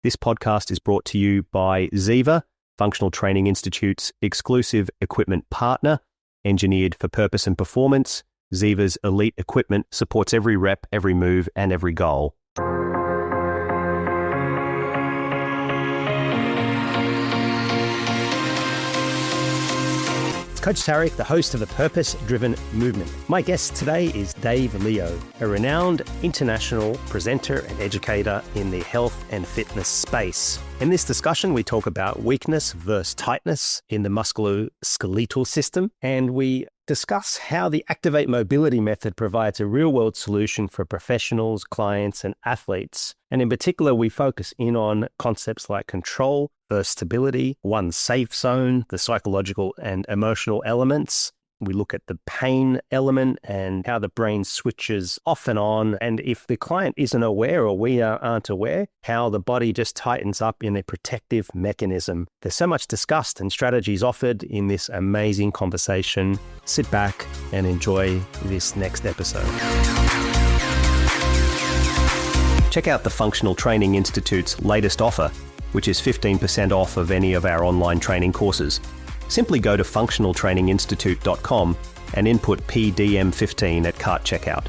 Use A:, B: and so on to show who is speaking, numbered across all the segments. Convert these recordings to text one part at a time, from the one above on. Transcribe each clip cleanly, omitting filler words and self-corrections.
A: This podcast is brought to you by Ziva, Functional Training Institute's exclusive equipment partner. Engineered for purpose and performance, Ziva's elite equipment supports every rep, every move, and every goal. Coach Tarek, the host of The Purpose-Driven Movement. My guest today is Dave Liow, a renowned international presenter and educator in the health and fitness space. In this discussion, we talk about weakness versus tightness in the musculoskeletal system, and we discuss how the Activate Mobility method provides a real-world solution for professionals, clients, and athletes. And in particular, we focus in on concepts like control versus stability, one safe zone, the psychological and emotional elements. We look at the pain element and how the brain switches off and on. And if the client isn't aware or we aren't aware, how the body just tightens up in a protective mechanism. There's so much discussed and strategies offered in this amazing conversation. Sit back and enjoy this next episode. Check out the Functional Training Institute's latest offer, which is 15% off of any of our online training courses. Simply go to functionaltraininginstitute.com and input PDM15 at cart checkout.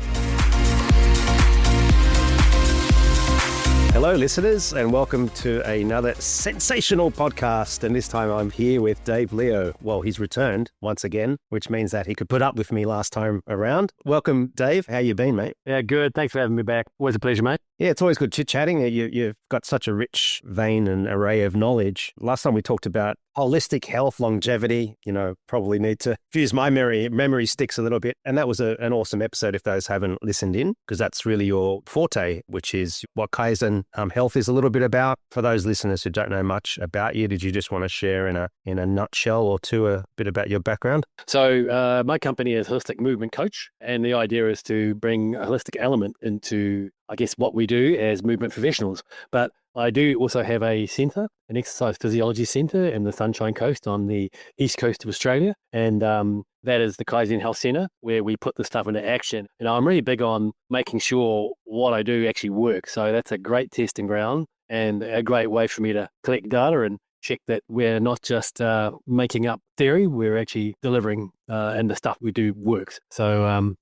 A: Hello, listeners, and welcome to another sensational podcast. And this time I'm here with Dave Liow. Well, he's returned once again, which means that he could put up with me last time around. Welcome, Dave. How you been, mate?
B: Yeah, good. Thanks for having me back. Always a pleasure, mate.
A: Yeah, it's always good chit-chatting. You've got such a rich vein and array of knowledge. Last time we talked about holistic health, longevity, probably need to fuse my memory sticks a little bit. And that was an awesome episode if those haven't listened in, because that's really your forte, which is what Kaizen health is a little bit about. For those listeners who don't know much about you, did you just want to share in a nutshell or two a bit about your background?
B: So my company is Holistic Movement Coach, and the idea is to bring a holistic element into, I guess, what we do as movement professionals. But I do also have a centre, an exercise physiology centre in the Sunshine Coast on the east coast of Australia. And that is the Kaizen Health Centre, where we put the stuff into action. And I'm really big on making sure what I do actually works. So that's a great testing ground and a great way for me to collect data and check that we're not just making up theory, we're actually delivering and the stuff we do works. So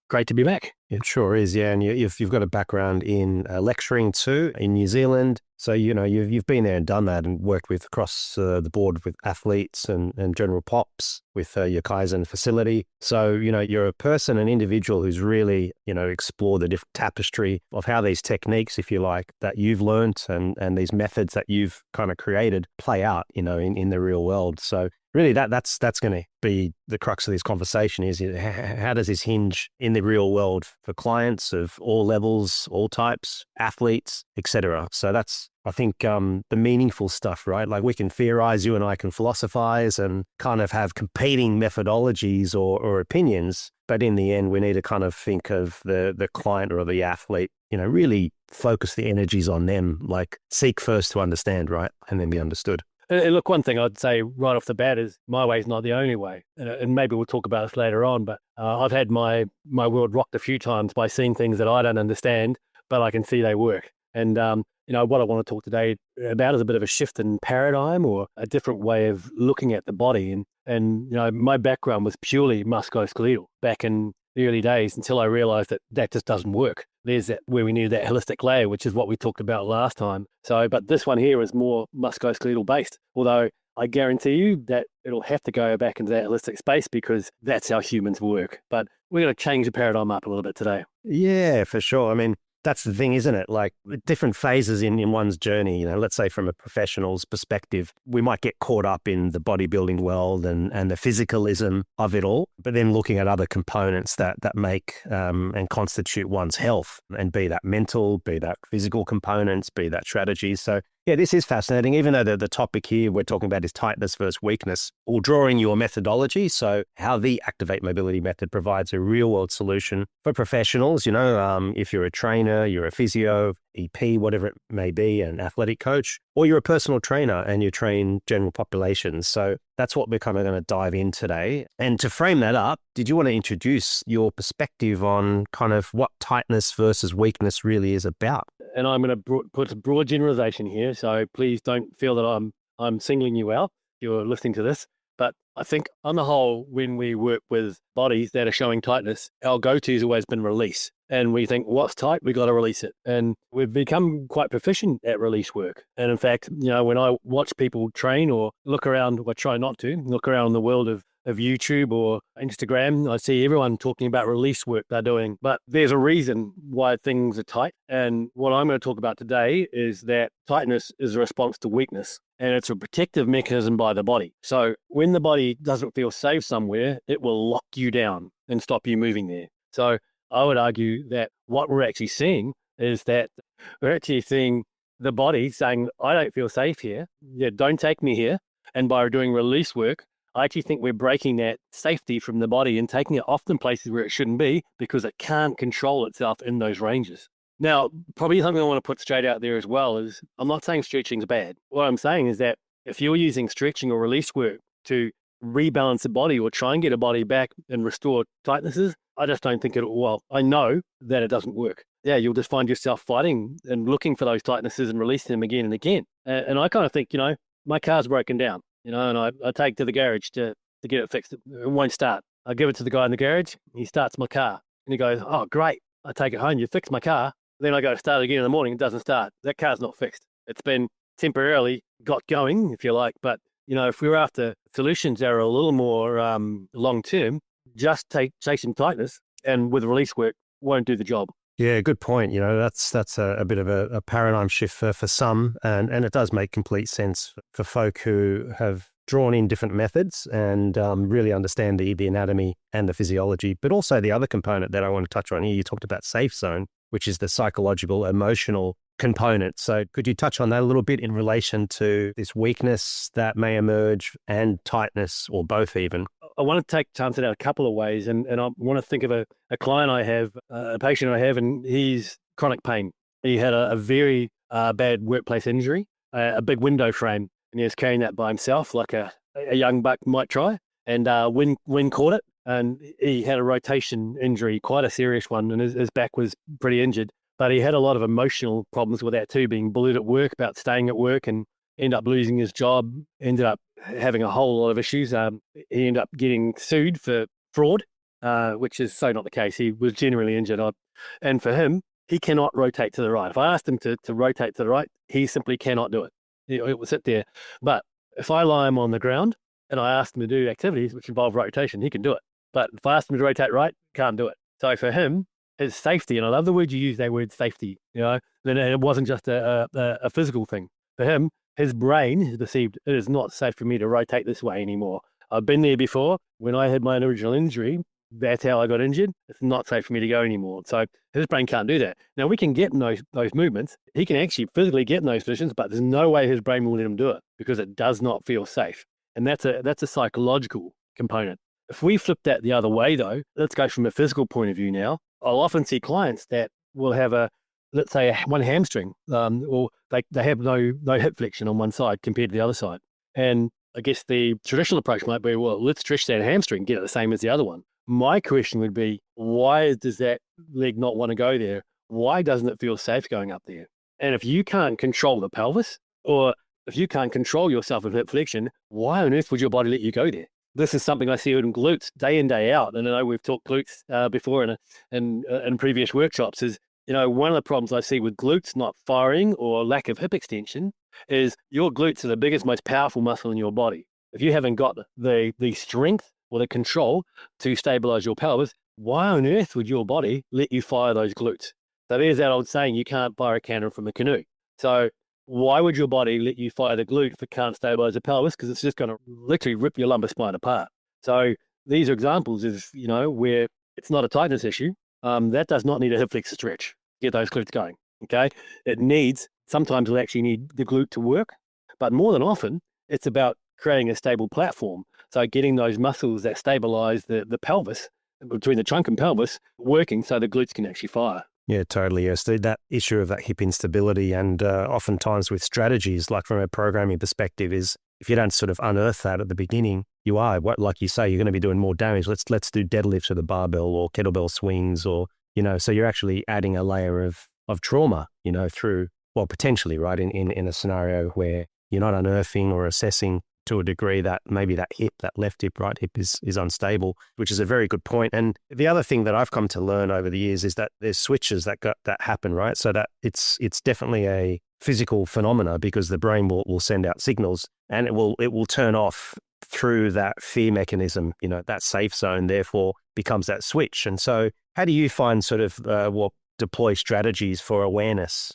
B: great to be back.
A: It sure is, yeah. And you've got a background in lecturing too in New Zealand. So, you've been there and done that and worked with across the board with athletes and general pops with your Kaizen facility. So, you're a person, an individual who's really, explored the different tapestry of how these techniques, if you like, that you've learned and these methods that you've kind of created play out, in the real world. So really that's going to be the crux of this conversation is how does this hinge in the real world for clients of all levels, all types, athletes, etc. So that's, I think, the meaningful stuff, right? Like we can theorize, you and I can philosophize and kind of have competing methodologies or opinions. But in the end, we need to kind of think of the client or the athlete, really focus the energies on them, like seek first to understand, right? And then be understood.
B: And look, one thing I'd say right off the bat is my way is not the only way. And maybe we'll talk about this later on, but I've had my world rocked a few times by seeing things that I don't understand, but I can see they work. And, what I want to talk today about is a bit of a shift in paradigm or a different way of looking at the body. And my background was purely musculoskeletal back in the early days until I realized that just doesn't work. There's that where we needed that holistic layer, which is what we talked about last time. So, but this one here is more musculoskeletal based, although I guarantee you that it'll have to go back into that holistic space because that's how humans work. But we're going to change the paradigm up a little bit today.
A: Yeah, for sure. I mean, that's the thing, isn't it? Like different phases in one's journey, let's say from a professional's perspective, we might get caught up in the bodybuilding world and the physicalism of it all, but then looking at other components that make and constitute one's health, and be that mental, be that physical components, be that strategies. So yeah, this is fascinating, even though the topic here we're talking about is tightness versus weakness, or drawing your methodology. So how the Activate Mobility method provides a real world solution for professionals, if you're a trainer, you're a physio, EP, whatever it may be, an athletic coach, or you're a personal trainer and you train general populations. So that's what we're kind of going to dive in today. And to frame that up, did you want to introduce your perspective on kind of what tightness versus weakness really is about?
B: and I'm going to put a broad generalization here, so please don't feel that I'm singling you out if you're listening to this. But I think on the whole, when we work with bodies that are showing tightness, our go-to has always been release. And we think, what's tight? We got to release it. And we've become quite proficient at release work. And in fact, when I watch people train or look around, or try not to, look around the world of YouTube or Instagram, I see everyone talking about release work they're doing. But there's a reason why things are tight. And what I'm going to talk about today is that tightness is a response to weakness. And it's a protective mechanism by the body. So when the body doesn't feel safe somewhere, it will lock you down and stop you moving there. So I would argue that what we're actually seeing is that we're actually seeing the body saying, I don't feel safe here. Yeah, don't take me here. And by doing release work, I actually think we're breaking that safety from the body and taking it often places where it shouldn't be because it can't control itself in those ranges. Now, probably something I want to put straight out there as well is I'm not saying stretching's bad. What I'm saying is that if you're using stretching or release work to rebalance the body or try and get a body back and restore tightnesses, I just don't think I know that it doesn't work. Yeah, you'll just find yourself fighting and looking for those tightnesses and releasing them again and again. And I kind of think, my car's broken down, and I take to the garage to get it fixed. It won't start. I give it to the guy in the garage. He starts my car and he goes, oh, great. I take it home. You fix my car. Then I go to start it again in the morning. It doesn't start. That car's not fixed. It's been temporarily got going, if you like. But, if we're after solutions that are a little more long-term, just chase some tightness and with release work won't do the job.
A: Yeah, good point. That's a bit of a paradigm shift for some, and it does make complete sense for folk who have drawn in different methods and really understand the anatomy and the physiology. But also the other component that I want to touch on here, you talked about safe zone, which is the psychological, emotional component. So could you touch on that a little bit in relation to this weakness that may emerge and tightness, or both even?
B: I want to take chance at it a couple of ways, and I want to think of a client I have, a patient I have, and he's chronic pain. He had a very bad workplace injury, a big window frame, and he was carrying that by himself like a young buck might try, and wind caught it, and he had a rotation injury, quite a serious one, and his back was pretty injured. But he had a lot of emotional problems with that too, being bullied at work about staying at work, and ended up losing his job, ended up having a whole lot of issues. He ended up getting sued for fraud, which is so not the case. He was genuinely injured. And for him, he cannot rotate to the right. If I asked him to rotate to the right, he simply cannot do it. It will sit there. But if I lie him on the ground and I ask him to do activities which involve rotation, he can do it. But if I ask him to rotate right, can't do it. So for him, his safety, and I love the word you use, that word safety, and it wasn't just a physical thing. For him, his brain has perceived it is not safe for me to rotate this way anymore. I've been there before. When I had my original injury, that's how I got injured. It's not safe for me to go anymore. So his brain can't do that. Now, we can get in those movements. He can actually physically get in those positions, but there's no way his brain will let him do it because it does not feel safe. And that's a psychological component. If we flip that the other way, though, let's go from a physical point of view now. I'll often see clients that will have let's say one hamstring, or they have no hip flexion on one side compared to the other side. And I guess the traditional approach might be, well, let's stretch that hamstring, get it the same as the other one. My question would be, why does that leg not want to go there? Why doesn't it feel safe going up there? And if you can't control the pelvis, or if you can't control yourself with hip flexion, why on earth would your body let you go there? This is something I see in glutes day in, day out. And I know we've talked glutes before in previous workshops is, one of the problems I see with glutes not firing or lack of hip extension is your glutes are the biggest, most powerful muscle in your body. If you haven't got the strength or the control to stabilize your pelvis, why on earth would your body let you fire those glutes? So there's that old saying, you can't fire a cannon from a canoe. So why would your body let you fire the glute if it can't stabilize the pelvis? Because it's just going to literally rip your lumbar spine apart. So these are examples of, where it's not a tightness issue. That does not need a hip flexor stretch to get those glutes going, okay? Sometimes we'll actually need the glute to work, but more than often, it's about creating a stable platform. So getting those muscles that stabilize the pelvis, between the trunk and pelvis, working so the glutes can actually fire.
A: Yeah, totally. Yes, that issue of that hip instability, and oftentimes with strategies, like from a programming perspective, is if you don't sort of unearth that at the beginning, like you say, you're going to be doing more damage. Let's do deadlifts with a barbell or kettlebell swings, or so you're actually adding a layer of of trauma, through, well, potentially, right, in a scenario where you're not unearthing or assessing to a degree that maybe that left hip, right hip is unstable, which is a very good point. And the other thing that I've come to learn over the years is that there's switches that happen, right? So that it's definitely a physical phenomena, because the brain will send out signals, and it will turn off through that fear mechanism, that safe zone, therefore becomes that switch. And so how do you find sort of deploy strategies for awareness,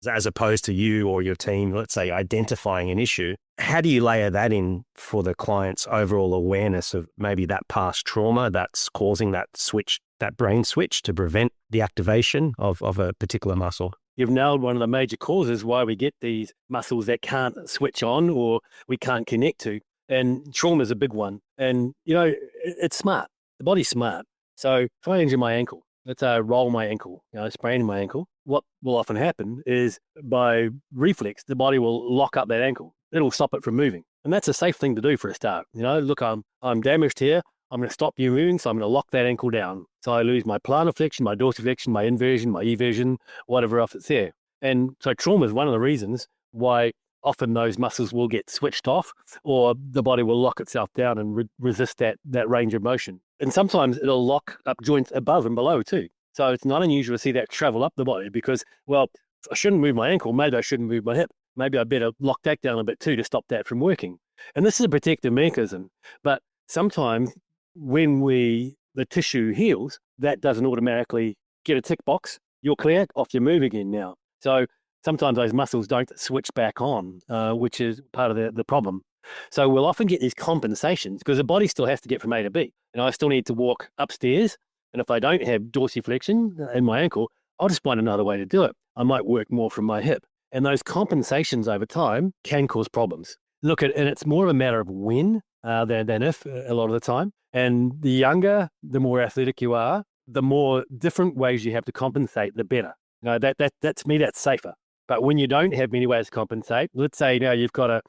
A: as opposed to you or your team, let's say, identifying an issue? How do you layer that in for the client's overall awareness of maybe that past trauma that's causing that switch, that brain switch, to prevent the activation of a particular muscle?
B: You've nailed one of the major causes why we get these muscles that can't switch on or we can't connect to. And trauma is a big one. And, it's smart. The body's smart. So if I injure my ankle, let's roll my ankle, sprain my ankle, what will often happen is by reflex, the body will lock up that ankle. It'll stop it from moving. And that's a safe thing to do for a start. Look, I'm damaged here. I'm going to stop you moving, so I'm going to lock that ankle down. So I lose my plantar flexion, my dorsiflexion, my inversion, my eversion, whatever else it's there. And so trauma is one of the reasons why often those muscles will get switched off, or the body will lock itself down and resist that range of motion. And sometimes it'll lock up joints above and below too. So it's not unusual to see that travel up the body because, well, if I shouldn't move my ankle, maybe I shouldn't move my hip. Maybe I better lock that down a bit too to stop that from working. And this is a protective mechanism. But sometimes when the tissue heals, that doesn't automatically get a tick box. You're clear, off you move again now. So sometimes those muscles don't switch back on, which is part of the problem. So we'll often get these compensations because the body still has to get from A to B. I still need to walk upstairs. And if I don't have dorsiflexion in my ankle, I'll just find another way to do it. I might work more from my hip. And those compensations over time can cause problems. And it's more of a matter of when than if a lot of the time. And the younger, the more athletic you are, the more different ways you have to compensate, the better. That's me, that's safer. But when you don't have many ways to compensate, let's say now you've got a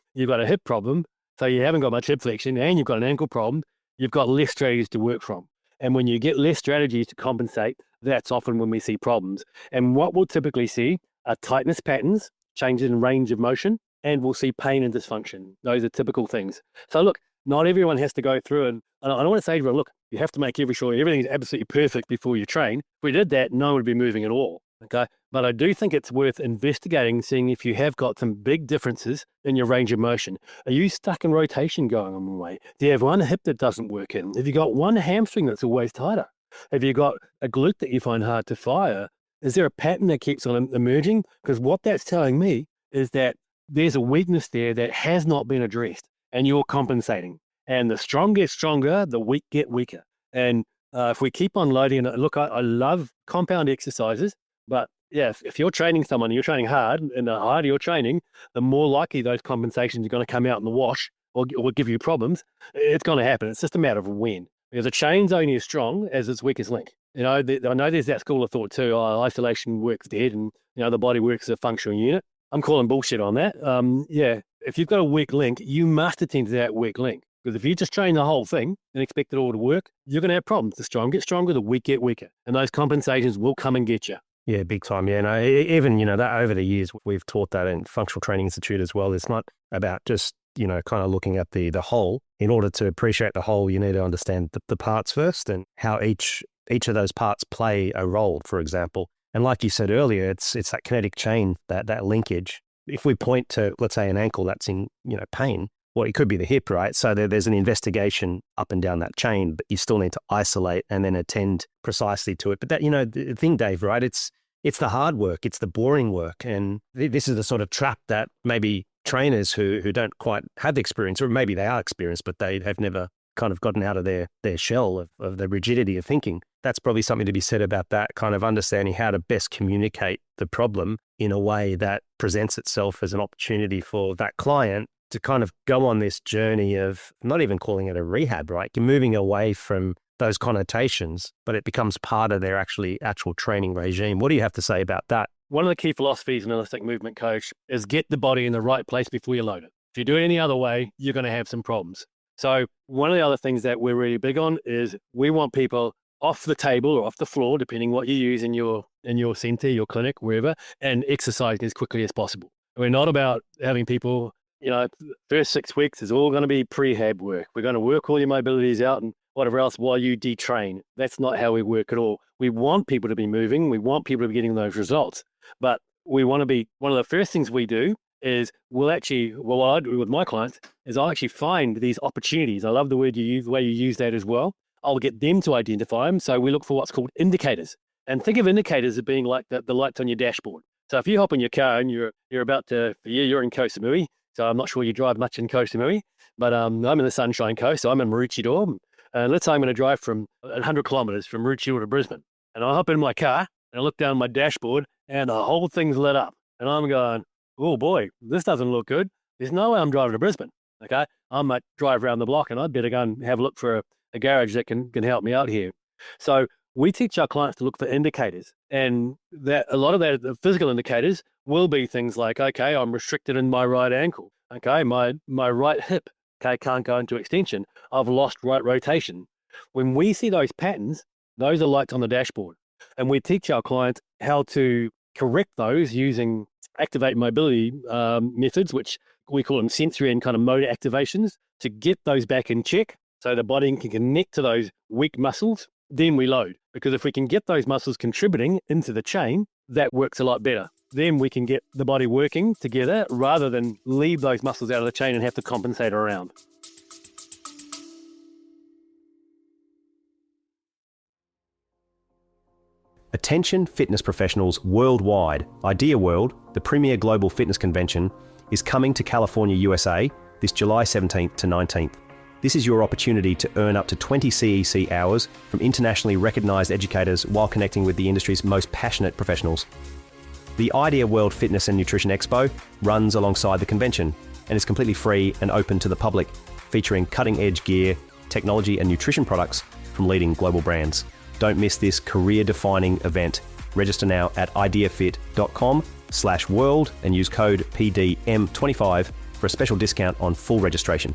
B: hip problem, so you haven't got much hip flexion, and you've got an ankle problem, you've got less strategies to work from. And when you get less strategies to compensate, that's often when we see problems. And what we'll typically see are tightness patterns, changes in range of motion, and we'll see pain and dysfunction. Those are typical things. So look, not everyone has to go through, and I don't want to say to everyone, look, you have to make sure everything's absolutely perfect before you train. If we did that, no one would be moving at all. Okay. But I do think it's worth investigating, seeing if you have got some big differences in your range of motion. Are you stuck in rotation going on one way? Do you have one hip that doesn't work in? Have you got one hamstring that's always tighter? Have you got a glute that you find hard to fire? Is there a pattern that keeps on emerging? Because what that's telling me is that there's a weakness there that has not been addressed and you're compensating. And the strong get stronger, the weak get weaker. And if we keep on loading, look, I love compound exercises. But yeah, if you're training someone, you're training hard, and the harder you're training, the more likely those compensations are going to come out in the wash or give you problems. It's going to happen. It's just a matter of when. Because a chain's only as strong as its weakest link. I know there's that school of thought too. Isolation works dead, and the body works as a functional unit. I'm calling bullshit on that. If you've got a weak link, you must attend to that weak link. Because if you just train the whole thing and expect it all to work, you're going to have problems. The strong get stronger, the weak get weaker, and those compensations will come and get you.
A: Yeah, big time. Yeah, no, even, that over the years, we've taught that in Functional Training Institute as well. It's not about just, kind of looking at the whole. In order to appreciate the whole, you need to understand the parts first and how each of those parts play a role, for example. And like you said earlier, it's that kinetic chain, that linkage. If we point to, let's say, an ankle that's in, pain, well, it could be the hip, right? So there's an investigation up and down that chain, but you still need to isolate and then attend precisely to it. But that, the thing, Dave, right? It's the hard work, it's the boring work. And this is the sort of trap that maybe trainers who don't quite have experience, or maybe they are experienced, but they have never kind of gotten out of their shell of the rigidity of thinking. That's probably something to be said about that, kind of understanding how to best communicate the problem in a way that presents itself as an opportunity for that client to kind of go on this journey of not even calling it a rehab, right? You're moving away from those connotations, but it becomes part of their actual training regime. What do you have to say about that?
B: One of the key philosophies in holistic movement coach is get the body in the right place before you load it. If you do it any other way, you're going to have some problems. So one of the other things that we're really big on is we want people off the table or off the floor, depending what you use in your center, your clinic, wherever, and exercising as quickly as possible. We're not about having people, first 6 weeks is all going to be prehab work. We're going to work all your mobilities out and whatever else while you detrain. That's not how we work at all. We want people to be moving. We want people to be getting those results. But we want to be, one of the first things we do is what I do with my clients is I'll actually find these opportunities. I love the word you use, the way you use that as well. I'll get them to identify them. So we look for what's called indicators. And think of indicators as being like the lights on your dashboard. So if you hop in your car and you're in Koh Samui, so I'm not sure you drive much in Koh Samui, but I'm in the Sunshine Coast, so I'm in Maroochydore. And let's say I'm going to drive from 100 kilometers from Maroochydore to Brisbane. And I hop in my car and I look down my dashboard and the whole thing's lit up. And I'm going, oh boy, this doesn't look good. There's no way I'm driving to Brisbane. Okay, I might drive around the block and I'd better go and have a look for a garage that can help me out here. So we teach our clients to look for indicators, and that a lot of that, the physical indicators will be things like, okay, I'm restricted in my right ankle. Okay, my right hip, okay, can't go into extension. I've lost right rotation. When we see those patterns, those are lights on the dashboard, and we teach our clients how to correct those using activate mobility methods, which we call them sensory and kind of motor activations, to get those back in check so the body can connect to those weak muscles. Then we load, because if we can get those muscles contributing into the chain, that works a lot better. Then we can get the body working together rather than leave those muscles out of the chain and have to compensate around.
A: Attention fitness professionals worldwide. Idea World, the premier global fitness convention, is coming to California, USA this July 17th to 19th. This is your opportunity to earn up to 20 CEC hours from internationally recognized educators while connecting with the industry's most passionate professionals. The Idea World Fitness and Nutrition Expo runs alongside the convention and is completely free and open to the public, featuring cutting-edge gear, technology and nutrition products from leading global brands. Don't miss this career-defining event. Register now at ideafit.com/world and use code PDM25 for a special discount on full registration.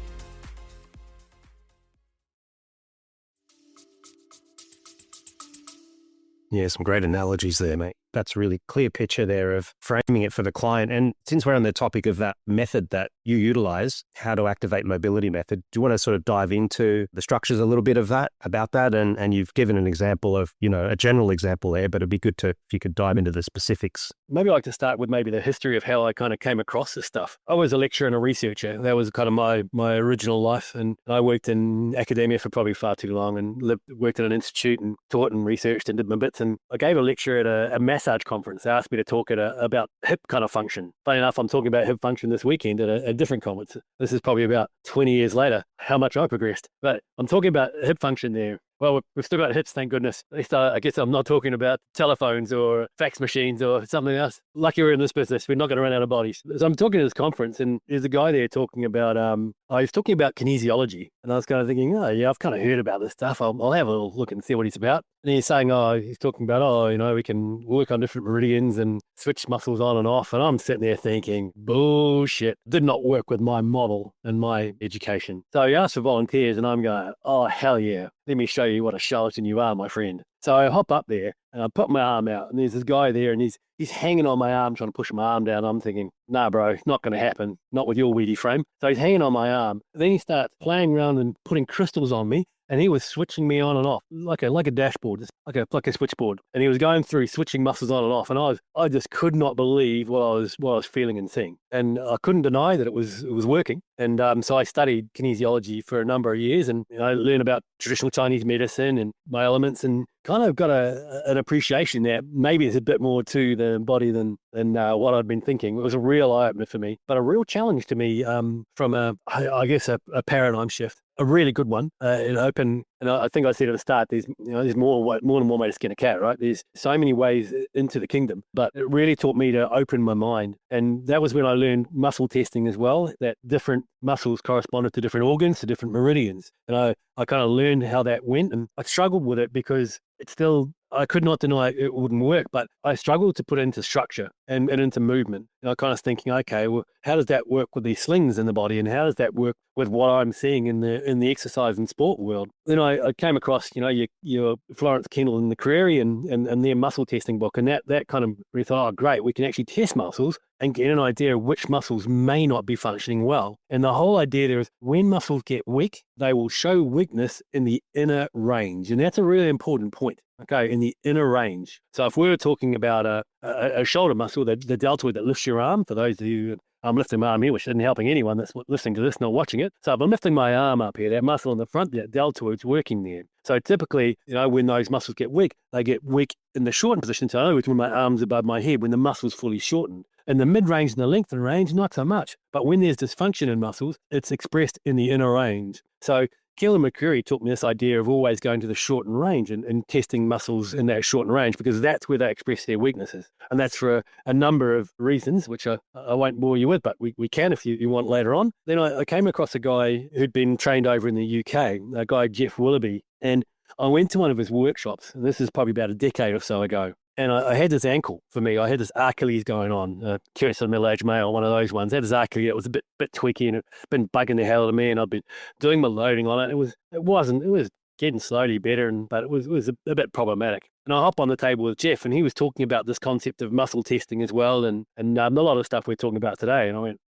A: Yeah, some great analogies there, mate. That's a really clear picture there of framing it for the client. And since we're on the topic of that method that you utilize, how to activate mobility method, do you want to sort of dive into the structures a little bit of about that? And you've given an example of, a general example there, but it'd be good if you could dive into the specifics.
B: Maybe I'd like to start with maybe the history of how I kind of came across this stuff. I was a lecturer and a researcher. That was kind of my original life. And I worked in academia for probably far too long and worked at an institute and taught and researched and did my bits. And I gave a lecture at a massage conference. They asked me to talk about hip kind of function. Funny enough, I'm talking about hip function this weekend at a different conference. This is probably about 20 years later, how much I progressed. But I'm talking about hip function there. Well, we've still got hips, thank goodness. At least I guess I'm not talking about telephones or fax machines or something else. Lucky we're in this business. We're not going to run out of bodies. So I'm talking to this conference, and there's a guy there talking about, he's talking about kinesiology. And I was kind of thinking, oh, yeah, I've kind of heard about this stuff. I'll have a little look and see what he's about. And he's saying, he's talking about, we can work on different meridians and switch muscles on and off. And I'm sitting there thinking, bullshit. Did not work with my model and my education. So he asked for volunteers, and I'm going, oh, hell yeah. Let me show you what a charlatan you are, my friend. So I hop up there and I put my arm out, and there's this guy there, and he's hanging on my arm, trying to push my arm down. I'm thinking, nah, bro, it's not going to happen. Not with your weedy frame. So he's hanging on my arm. And then he starts playing around and putting crystals on me. And he was switching me on and off like a dashboard, just like a switchboard. And he was going through switching muscles on and off. And I just could not believe what I was feeling and seeing. And I couldn't deny that it was working. And so I studied kinesiology for a number of years, and I learned about traditional Chinese medicine and my elements, and kind of got an appreciation that maybe there's a bit more to the body than what I'd been thinking. It was a real eye-opener for me, but a real challenge to me from a paradigm shift. A really good one. It opened, and I think I said at the start, there's more than one way to skin a cat, right? There's so many ways into the kingdom, but it really taught me to open my mind. And that was when I learned muscle testing as well, that different muscles corresponded to different organs, to different meridians. And I kind of learned how that went, and I struggled with it because it's still I could not deny it wouldn't work, but I struggled to put it into structure and into movement. And I kind of thinking, okay, well, how does that work with these slings in the body, and how does that work with what I'm seeing in the exercise and sport world? Then I came across, your Florence Kendall and the Carreri and their muscle testing book, and that kind of, we thought, oh, great, we can actually test muscles and get an idea of which muscles may not be functioning well. And the whole idea there is when muscles get weak, they will show weakness in the inner range. And that's a really important point. Okay, in the inner range. So if we were talking about a shoulder muscle, the deltoid that lifts your arm, for those of you, I'm lifting my arm here, which isn't helping anyone that's listening to this, not watching it. So if I'm lifting my arm up here, that muscle in the front, that deltoid's working there. So typically, when those muscles get weak, they get weak in the shortened position. So in other words, when my arm's above my head, when the muscle's fully shortened. In the mid-range and the lengthened range, not so much. But when there's dysfunction in muscles, it's expressed in the inner range. So Keelan McCreary taught me this idea of always going to the shortened range and testing muscles in that shortened range, because that's where they express their weaknesses. And that's for a number of reasons, which I won't bore you with, but we can if you want later on. Then I came across a guy who'd been trained over in the UK, a guy, Jeff Willoughby, and I went to one of his workshops, and this is probably about a decade or so ago. And I had this ankle for me. I had this Achilles going on, curious of middle-aged male, one of those ones. I had this Achilles. It was a bit tweaky, and it's been bugging the hell out of me. And I've been doing my loading on it. It was getting slowly better, but it was a bit problematic. And I hop on the table with Jeff, and he was talking about this concept of muscle testing as well, and a lot of stuff we're talking about today. And I went,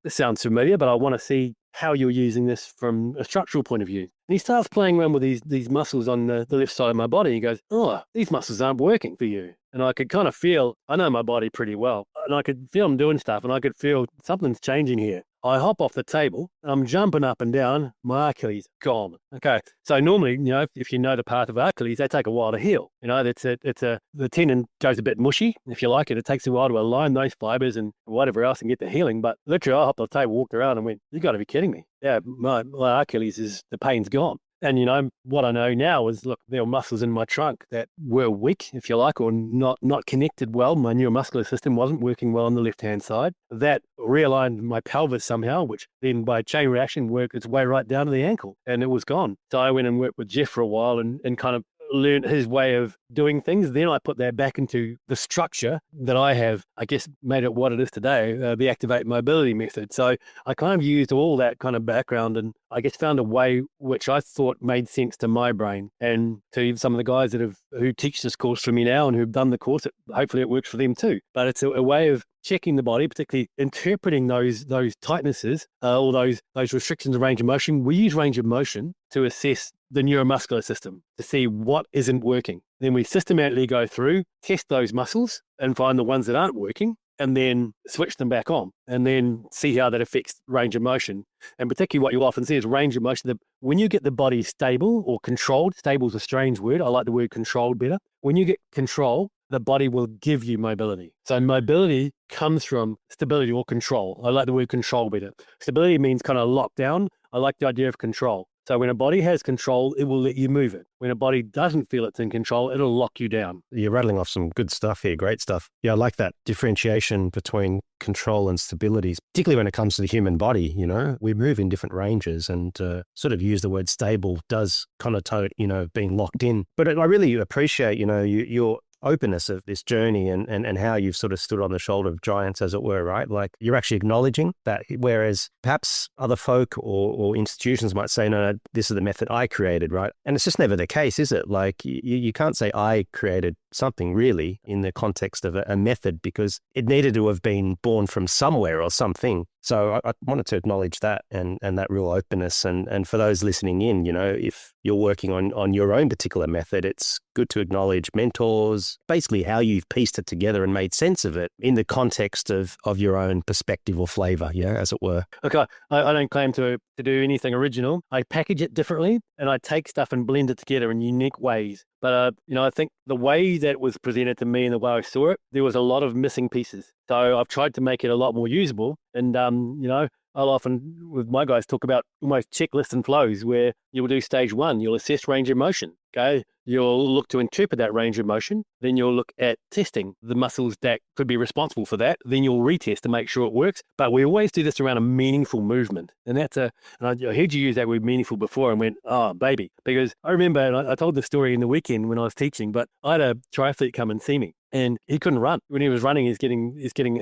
B: this sounds familiar, but I want to see how you're using this from a structural point of view. And he starts playing around with these muscles on the left side of my body. He goes, oh, these muscles aren't working for you. And I could kind of feel, I know my body pretty well, and I could feel him doing stuff, and I could feel something's changing here. I hop off the table, I'm jumping up and down, my Achilles gone. Okay, so normally, if you know the path of Achilles, they take a while to heal. The tendon goes a bit mushy, if you like it. It takes a while to align those fibers and whatever else and get the healing. But literally, I hopped on the table, walked around, and went, "You got to be kidding me! Yeah, my Achilles the pain's gone." And what I know now is, look, there were muscles in my trunk that were weak, if you like, or not connected well. My neuromuscular system wasn't working well on the left-hand side. That realigned my pelvis somehow, which then by chain reaction worked its way right down to the ankle, and it was gone. So I went and worked with Jeff for a while and kind of learned his way of doing things. Then I put that back into the structure that I have, I guess, made it what it is today, the activate mobility method. So I kind of used all that kind of background, and I guess found a way which I thought made sense to my brain and to some of the guys who teach this course for me now and who've done the course. Hopefully it works for them too. But it's a way of checking the body, particularly interpreting those tightnesses, or those restrictions of range of motion. We use range of motion to assess the neuromuscular system to see what isn't working. Then we systematically go through, test those muscles and find the ones that aren't working, and then switch them back on, and then see how that affects range of motion. And particularly what you'll often see is range of motion. When you get the body stable or controlled, stable is a strange word. I like the word controlled better. When you get control, the body will give you mobility. So mobility comes from stability or control. I like the word control better. Stability means kind of locked down. I like the idea of control. So when a body has control, it will let you move it. When a body doesn't feel it's in control, it'll lock you down.
A: You're rattling off some good stuff here. Great stuff. Yeah, I like that differentiation between control and stability, particularly when it comes to the human body. We move in different ranges, and sort of use the word stable does connote, being locked in. But I really appreciate, your openness of this journey and how you've sort of stood on the shoulder of giants, as it were, right? Like, you're actually acknowledging that, whereas perhaps other folk or institutions might say, no, this is the method I created, right? And it's just never the case, is it? Like, you can't say I created something really in the context of a method, because it needed to have been born from somewhere or something. So I wanted to acknowledge that and that real openness. And for those listening in, if you're working on your own particular method, it's good to acknowledge mentors, basically how you've pieced it together and made sense of it in the context of your own perspective or flavor, as it were.
B: Okay, I don't claim to do anything original. I package it differently, and I take stuff and blend it together in unique ways. But, I think the way that was presented to me and the way I saw it, there was a lot of missing pieces. So I've tried to make it a lot more usable. And, I'll often, with my guys, talk about almost checklists and flows where you'll do stage 1, you'll assess range of motion. Okay. You'll look to interpret that range of motion. Then you'll look at testing the muscles that could be responsible for that. Then you'll retest to make sure it works. But we always do this around a meaningful movement. And and I heard you use that word meaningful before and went, oh, baby. Because I remember, and I told the story in the weekend when I was teaching, but I had a triathlete come and see me. And he couldn't run. When he was running, he's getting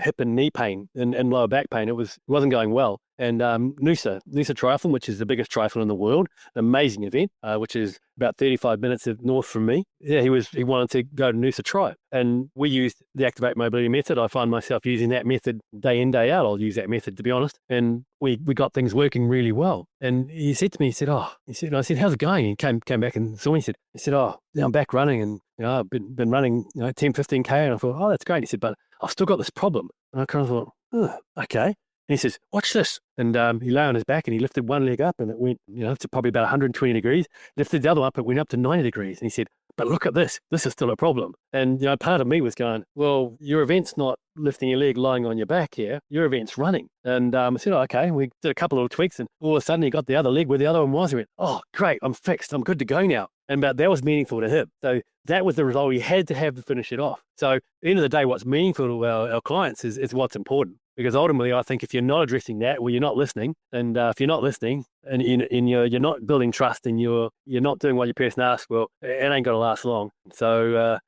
B: hip and knee pain and lower back pain. It wasn't going well. And Noosa Triathlon, which is the biggest triathlon in the world, an amazing event, which is about 35 minutes north from me. Yeah, he wanted to go to Noosa Tri. And we used the Activate Mobility method. I find myself using that method day in, day out. I'll use that method, to be honest. And we got things working really well. And he said to me, I said, how's it going? He came back and saw me. He said, now I'm back running, and I've been running 10, 15K. And I thought, oh, that's great. He said, but I've still got this problem. And I kind of thought, okay. And he says, watch this. And he lay on his back and he lifted one leg up and it went, to probably about 120 degrees. Lifted the other up, it went up to 90 degrees. And he said, but look at this. This is still a problem. And, part of me was going, well, your event's not lifting your leg lying on your back here. Your event's running. And I said, okay. We did a couple of little tweaks and all of a sudden he got the other leg where the other one was. He went, oh, great. I'm fixed. I'm good to go now. And but that was meaningful to him. So that was the result he had to have to finish it off. So at the end of the day, what's meaningful to our clients is what's important. Because ultimately, I think if you're not addressing that, well, you're not listening. And if you're not listening and you're not building trust and you're not doing what your person asks, well, it ain't going to last long. So,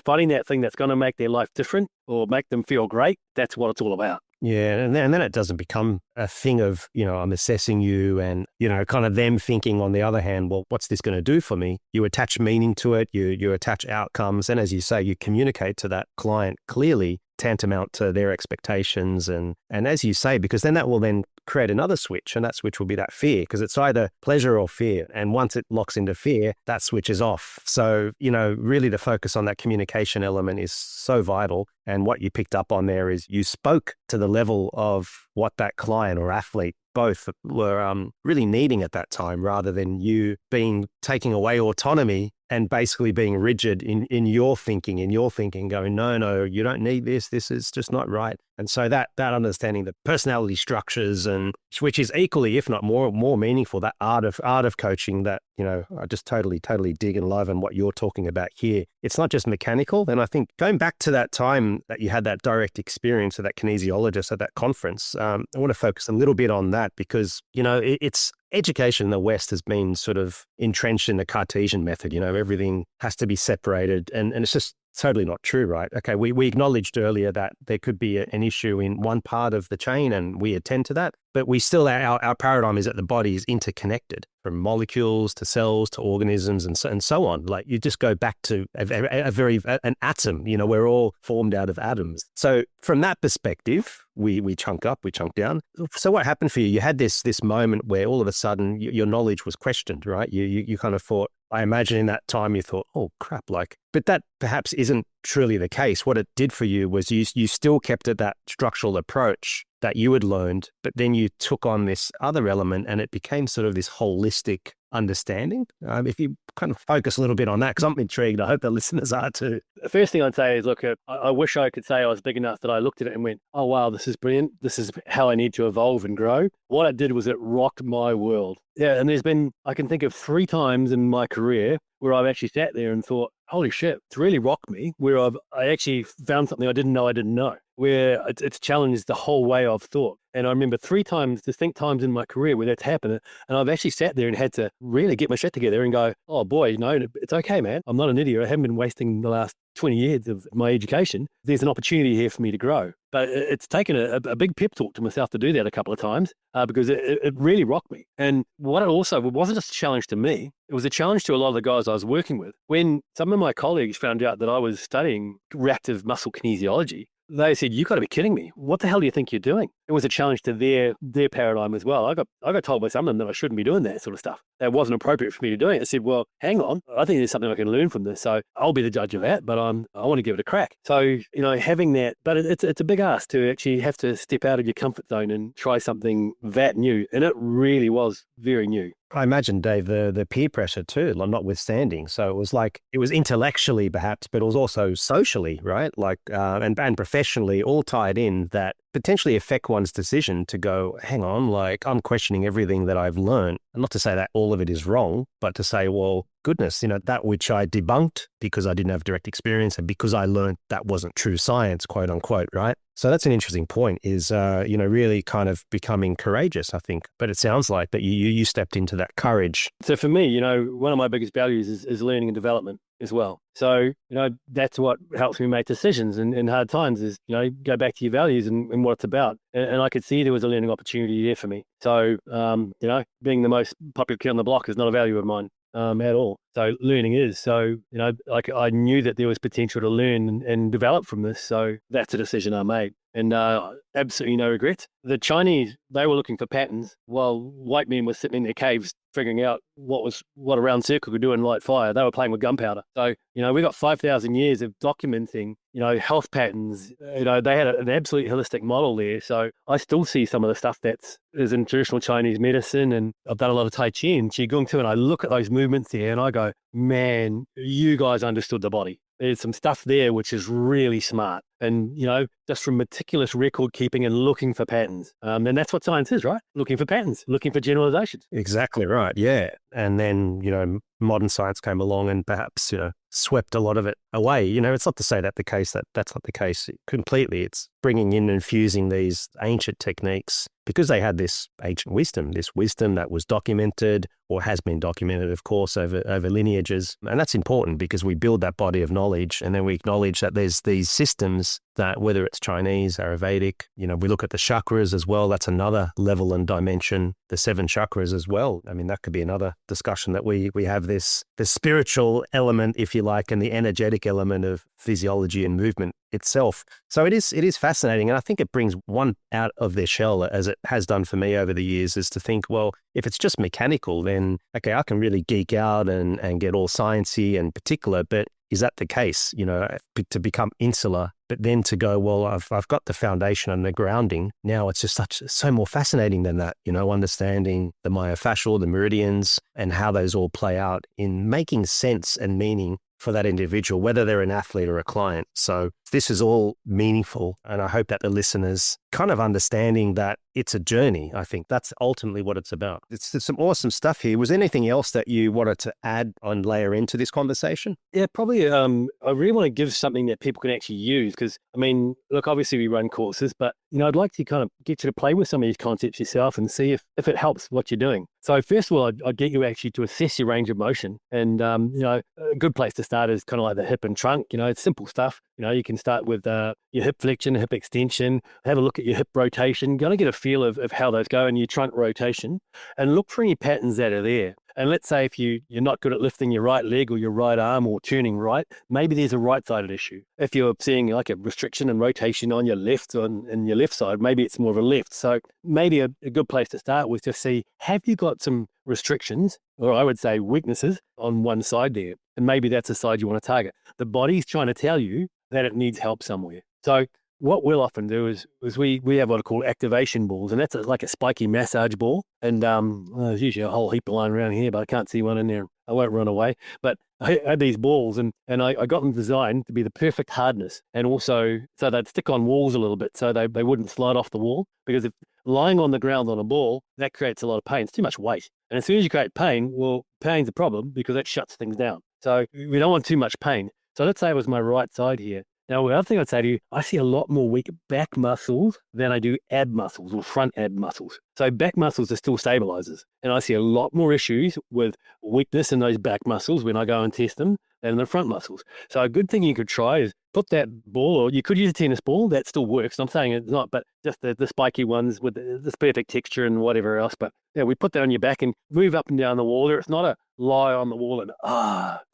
B: finding that thing that's going to make their life different or make them feel great, that's what it's all about.
A: Yeah, and then it doesn't become a thing of, I'm assessing you and, kind of them thinking on the other hand, well, what's this going to do for me? You attach meaning to it, you attach outcomes, and as you say, you communicate to that client clearly, tantamount to their expectations. And as you say, because then that will then create another switch, and that switch will be that fear, because it's either pleasure or fear. And once it locks into fear, that switch is off. So, really to focus on that communication element is so vital. And what you picked up on there is you spoke to the level of what that client or athlete both were really needing at that time, rather than you taking away autonomy and basically being rigid in your thinking, going, no, you don't need this. This is just not right. And so that understanding the personality structures, and which is equally, if not more meaningful, that art of coaching that, I just totally dig and love, and what you're talking about here. It's not just mechanical. And I think going back to that time that you had that direct experience of that kinesiologist at that conference, I want to focus a little bit on that because, it's education in the West has been sort of entrenched in the Cartesian method. Everything has to be separated, and it's just totally not true, right? Okay, we acknowledged earlier that there could be an issue in one part of the chain, and we attend to that. But we still, our paradigm is that the body is interconnected, from molecules to cells to organisms and so on. Like you just go back to an atom. We're all formed out of atoms. So from that perspective, we chunk up, we chunk down. So what happened for you? You had this moment where all of a sudden your knowledge was questioned, right? You kind of thought, I imagine in that time you thought, oh crap, but that perhaps isn't truly the case. What it did for you was you still kept at that structural approach that you had learned, but then you took on this other element and it became sort of this holistic understanding. If you kind of focus a little bit on that, because I'm intrigued, I hope the listeners are too.
B: The first thing I'd say is, look, I wish I could say I was big enough that I looked at it and went, oh, wow, this is brilliant. This is how I need to evolve and grow. What it did was it rocked my world. Yeah, and I can think of 3 times in my career where I've actually sat there and thought, holy shit, it's really rocked me, where I actually found something I didn't know, where it's challenged the whole way I've thought. And I remember 3 distinct times in my career where that's happened. And I've actually sat there and had to really get my shit together and go, oh boy, it's okay, man. I'm not an idiot. I haven't been wasting the last 20 years of my education. There's an opportunity here for me to grow. But it's taken a big pep talk to myself to do that a couple of times because it really rocked me. And it wasn't just a challenge to me. It was a challenge to a lot of the guys I was working with. When some of my colleagues found out that I was studying reactive muscle kinesiology, they said, you got to be kidding me. What the hell do you think you're doing? it was a challenge to their paradigm as well. I got told by some of them that I shouldn't be doing that sort of stuff. That wasn't appropriate for me to do it. I said, well, hang on, I think there's something I can learn from this. So I'll be the judge of that, but I want to give it a crack. So, having that, but it's a big ask to actually have to step out of your comfort zone and try something that new. And it really was very new.
A: I imagine, Dave, the peer pressure too, notwithstanding. So it was intellectually perhaps, but it was also socially, right? And professionally all tied in that potentially affect one's decision to go, hang on, I'm questioning everything that I've learned. And not to say that all of it is wrong, but to say, well, goodness, that which I debunked because I didn't have direct experience and because I learned that wasn't true science, quote unquote, right? So that's an interesting point is, really kind of becoming courageous, I think. But it sounds like that you stepped into that courage.
B: So for me, one of my biggest values is learning and development as well. So, that's what helps me make decisions in hard times is, go back to your values and what it's about. And I could see there was a learning opportunity there for me. So, being the most popular kid on the block is not a value of mine. At all. So learning is. So, I knew that there was potential to learn and develop from this. So that's a decision I made. And absolutely no regrets. The Chinese, they were looking for patterns while white men were sitting in their caves figuring out what a round circle could do in light fire. They were playing with gunpowder. So, we got 5,000 years of documenting, health patterns. They had an absolute holistic model there. So I still see some of the stuff is in traditional Chinese medicine. And I've done a lot of Tai Chi and Qigong too. And I look at those movements there and I go, man, you guys understood the body. There's some stuff there which is really smart. And, just from meticulous record keeping and looking for patterns. And that's what science is, right? Looking for patterns, looking for generalizations.
A: Exactly right. Yeah. And then, modern science came along and perhaps, swept a lot of it away. It's not to say that's not the case completely. It's bringing in and fusing these ancient techniques because they had this ancient wisdom, that was documented or has been documented, of course, over lineages. And that's important because we build that body of knowledge and then we acknowledge that there's these systems that whether it's Chinese, Ayurvedic, we look at the chakras as well. That's another level and dimension, the 7 chakras as well. I mean, that could be another discussion that we have the spiritual element, if you like, and the energetic element of physiology and movement itself. So it is fascinating. And I think it brings one out of their shell, as it has done for me over the years, is to think, well, if it's just mechanical, then, okay, I can really geek out and get all sciencey and particular, but is that the case, to become insular, but then to go, well, I've got the foundation and the grounding. Now it's just so more fascinating than that, understanding the myofascial, the meridians, and how those all play out in making sense and meaning for that individual, whether they're an athlete or a client. So this is all meaningful. And I hope that the listeners kind of understanding that it's a journey. I think that's ultimately what it's about. It's some awesome stuff here. Was there anything else that you wanted to add and layer into this conversation?
B: Yeah, probably. I really want to give something that people can actually use because, look, obviously we run courses, but, I'd like to kind of get you to play with some of these concepts yourself and see if it helps what you're doing. So first of all, I'd get you actually to assess your range of motion. And, a good place to start is kind of like the hip and trunk. It's simple stuff. You can start with your hip flexion, hip extension, have a look at your hip rotation, kind of get a feel of how those go and your trunk rotation and look for any patterns that are there. And let's say if you're not good at lifting your right leg or your right arm or turning right, maybe there's a right-sided issue. If you're seeing like a restriction and rotation on your left and your left side, maybe it's more of a left. So maybe a good place to start with to see, have you got some restrictions, or I would say weaknesses, on one side there? And maybe that's the side you want to target. The body's trying to tell you that it needs help somewhere. So what we'll often do is we have what are called activation balls, and that's like a spiky massage ball. And there's usually a whole heap of line around here, but I can't see one in there. I won't run away. But I had these balls, and I got them designed to be the perfect hardness, and also so they'd stick on walls a little bit, so they wouldn't slide off the wall. Because if lying on the ground on a ball, that creates a lot of pain. It's too much weight. And as soon as you create pain, well, pain's a problem because that shuts things down. So we don't want too much pain. So let's say it was my right side here. Now, the other thing I'd say to you, I see a lot more weak back muscles than I do ab muscles or front ab muscles. So back muscles are still stabilizers. And I see a lot more issues with weakness in those back muscles when I go and test them than the front muscles. So a good thing you could try is put that ball, or you could use a tennis ball, that still works. I'm saying it's not, but just the spiky ones with this perfect texture and whatever else. But yeah, we put that on your back and move up and down the wall there. It's not a lie on the wall and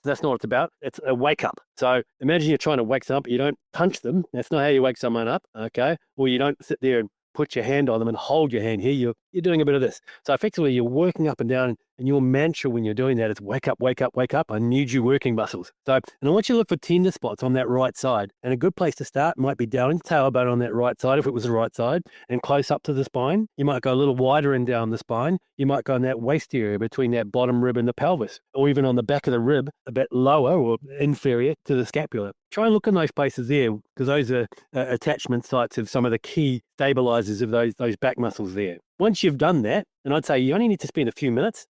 B: that's not what it's about. It's a wake up. So imagine you're trying to wake someone up, but you don't punch them. That's not how you wake someone up, okay? Or you don't sit there and put your hand on them and hold your hand here, you're doing a bit of this. So effectively, you're working up and down, and your mantra when you're doing that is wake up, wake up, wake up. I need you working muscles. So, and I want you to look for tender spots on that right side. And a good place to start might be down in the tailbone on that right side, if it was the right side, and close up to the spine. You might go a little wider and down the spine. You might go in that waist area between that bottom rib and the pelvis, or even on the back of the rib, a bit lower or inferior to the scapula. Try and look in those places there, because those are attachment sites of some of the key stabilizers of those back muscles there. Once you've done that, and I'd say you only need to spend a few minutes,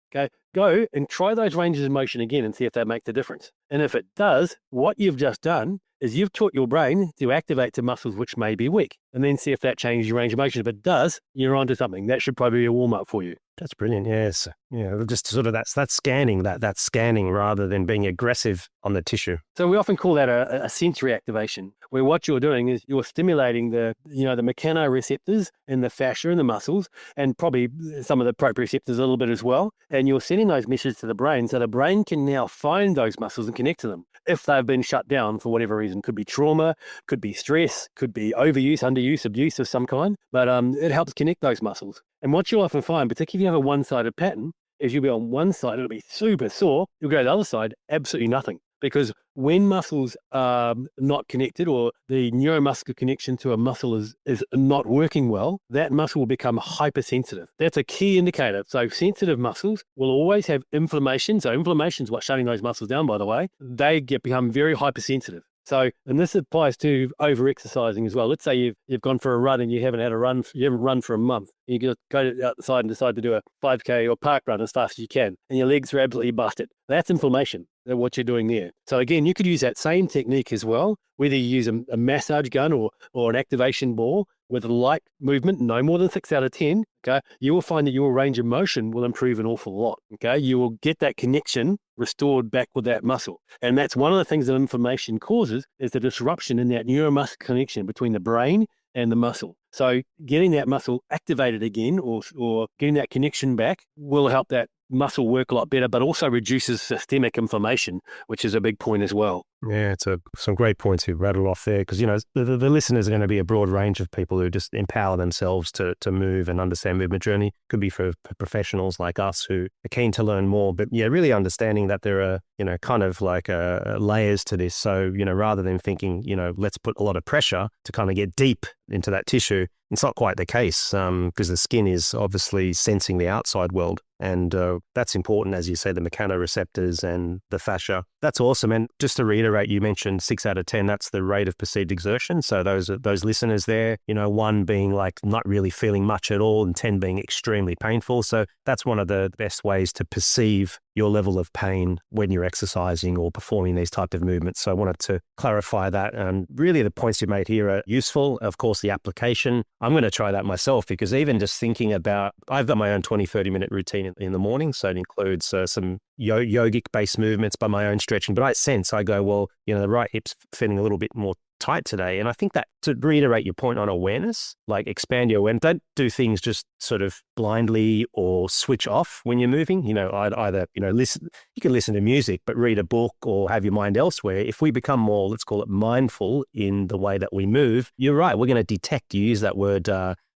B: go and try those ranges of motion again and see if that makes a difference. And if it does, what you've just done is you've taught your brain to activate the muscles which may be weak, and then see if that changes your range of motion. If it does, you're onto something. That should probably be a warm-up for you.
A: That's brilliant. Yes. Yeah. Just sort of that's scanning, that's scanning rather than being aggressive on the tissue.
B: So we often call that a sensory activation, where what you're doing is you're stimulating the mechanoreceptors in the fascia and the muscles, and probably some of the proprioceptors a little bit as well. And you're sending those messages to the brain, so the brain can now find those muscles and connect to them if they've been shut down for whatever reason. Could be trauma, could be stress, could be overuse, underuse, abuse of some kind, but it helps connect those muscles. And what you'll often find, particularly if you have a one-sided pattern, is you'll be on one side, it'll be super sore. You'll go to the other side, absolutely nothing. Because when muscles are not connected, or the neuromuscular connection to a muscle is not working well, that muscle will become hypersensitive. That's a key indicator. So sensitive muscles will always have inflammation. So inflammation is what's shutting those muscles down, by the way. They become very hypersensitive. So, and this applies to over-exercising as well. Let's say you've gone for a run and you haven't run for a month. You go outside and decide to do a 5K or park run as fast as you can, and your legs are absolutely busted. That's inflammation, what you're doing there. So again, you could use that same technique as well, whether you use a massage gun or an activation ball with light movement, no more than 6 out of 10, okay, you will find that your range of motion will improve an awful lot, okay? You will get that connection restored back with that muscle. And that's one of the things that inflammation causes, is the disruption in that neuromuscular connection between the brain and the muscle. So getting that muscle activated again, or getting that connection back, will help that muscle work a lot better, but also reduces systemic inflammation, which is a big point as well.
A: Yeah, it's some great points you rattled off there, because, the listeners are going to be a broad range of people who just empower themselves to move and understand movement journey. Could be for professionals like us who are keen to learn more, but yeah, really understanding that there are, kind of like layers to this. So, rather than thinking, let's put a lot of pressure to kind of get deep into that tissue, it's not quite the case, because the skin is obviously sensing the outside world. And that's important, as you say, the mechanoreceptors and the fascia. That's awesome. And just to reiterate, you mentioned 6 out of 10, that's the rate of perceived exertion. So those listeners there, 1 being like not really feeling much at all, and 10 being extremely painful. So that's one of the best ways to perceive your level of pain when you're exercising or performing these type of movements. So I wanted to clarify that. And really the points you made here are useful. Of course, the application, I'm going to try that myself, because even just thinking about, I've got my own 20-30 minute routine in the morning. So it includes some yogic based movements by my own stretching, but I go, well, the right hip's feeling a little bit more tight today. And I think that, to reiterate your point on awareness, like expand your awareness, don't do things just sort of blindly or switch off when you're moving. Either, listen, you can listen to music, but read a book or have your mind elsewhere. If we become more, let's call it mindful in the way that we move, you're right, we're going to detect, you use that word,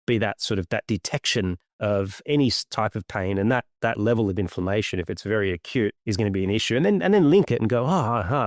A: be that sort of that detection of any type of pain, and that level of inflammation, if it's very acute, is going to be an issue. And then link it and go,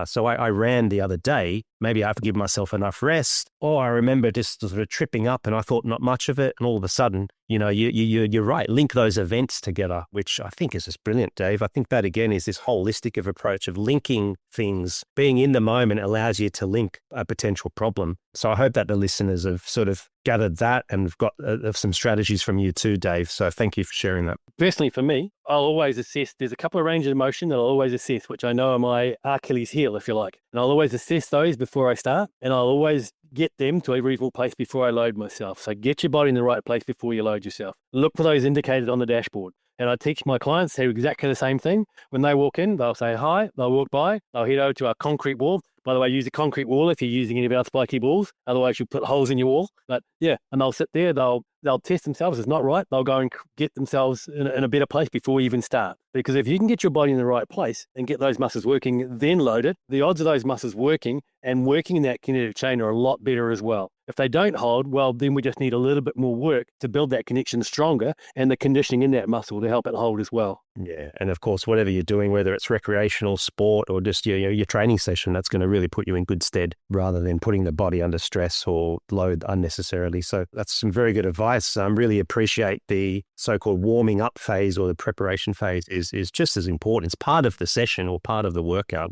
A: so I ran the other day, maybe I have to give myself enough rest, or I remember just sort of tripping up and I thought not much of it, and all of a sudden, you're right, link those events together, which I think is just brilliant, Dave. I think that again is this holistic of approach of linking things. Being in the moment allows you to link a potential problem. So I hope that the listeners have sort of gathered that and have got some strategies from you too, Dave. So thank you for sharing that.
B: Personally, for me, I'll always assess, there's a couple of ranges of motion that I'll always assess, which I know are my Achilles heel, if you like. And I'll always assess those before I start, and I'll always get them to a reasonable place before I load myself. So get your body in the right place before you load yourself. Look for those indicators on the dashboard. And I teach my clients to do exactly the same thing. When they walk in, they'll say hi, they'll walk by, they'll head over to our concrete wall, By the way, use a concrete wall if you're using any of our spiky balls. Otherwise, you'll put holes in your wall. But yeah, and they'll sit there. They'll test themselves. It's not right. They'll go and get themselves in a better place before we even start. Because if you can get your body in the right place and get those muscles working, then load it, the odds of those muscles working and working in that kinetic chain are a lot better as well. If they don't hold, well, then we just need a little bit more work to build that connection stronger and the conditioning in that muscle to help it hold as well.
A: Yeah. And of course, whatever you're doing, whether it's recreational sport or just your training session, that's going to really put you in good stead rather than putting the body under stress or load unnecessarily. So that's some very good advice. I really appreciate the so-called warming up phase, or the preparation phase is just as important. It's part of the session or part of the workout,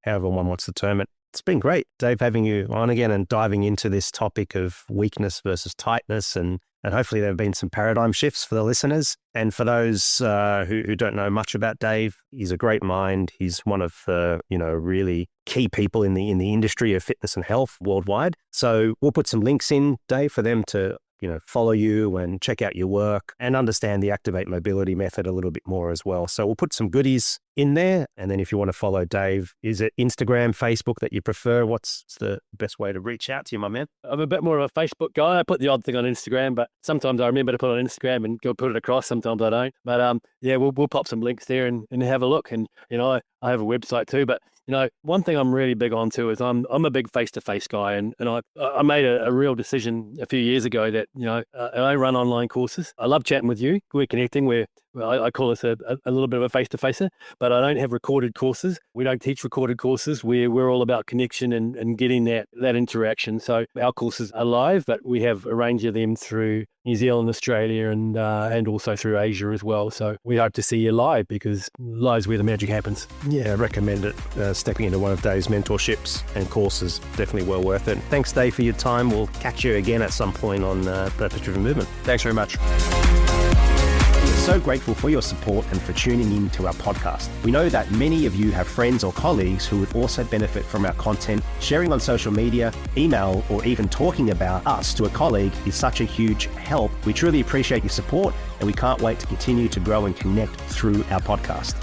A: however one wants to term it. It's been great, Dave, having you on again and diving into this topic of weakness versus tightness. And hopefully there have been some paradigm shifts for the listeners. And for those who don't know much about Dave, he's a great mind. He's one of the, really key people in the industry of fitness and health worldwide. So we'll put some links in, Dave, for them to follow you and check out your work and understand the Activate Mobility method a little bit more as well. So we'll put some goodies in there. And then if you want to follow Dave, is it Instagram, Facebook that you prefer? What's the best way to reach out to you, my man?
B: I'm a bit more of a Facebook guy. I put the odd thing on Instagram, but sometimes I remember to put it on Instagram and go put it across. Sometimes I don't. But yeah, we'll pop some links there and have a look. And, I have a website too, but one thing I'm really big on too is I'm a big face-to-face guy, and I made a real decision a few years ago that I run online courses. I love chatting with you. We're connecting. I call us a little bit of a face-to-facer, but I don't have recorded courses. We don't teach recorded courses. We're all about connection and getting that interaction. So our courses are live, but we have a range of them through New Zealand, Australia, and also through Asia as well. So we hope to see you live, because live's where the magic happens.
A: Yeah, I recommend it. Stepping into one of Dave's mentorships and courses, definitely well worth it. Thanks, Dave, for your time. We'll catch you again at some point on Purpose-Driven Movement.
C: Thanks very much.
A: So grateful for your support and for tuning in to our podcast. We know that many of you have friends or colleagues who would also benefit from our content. Sharing on social media, email, or even talking about us to a colleague is such a huge help. We truly appreciate your support, and we can't wait to continue to grow and connect through our podcast.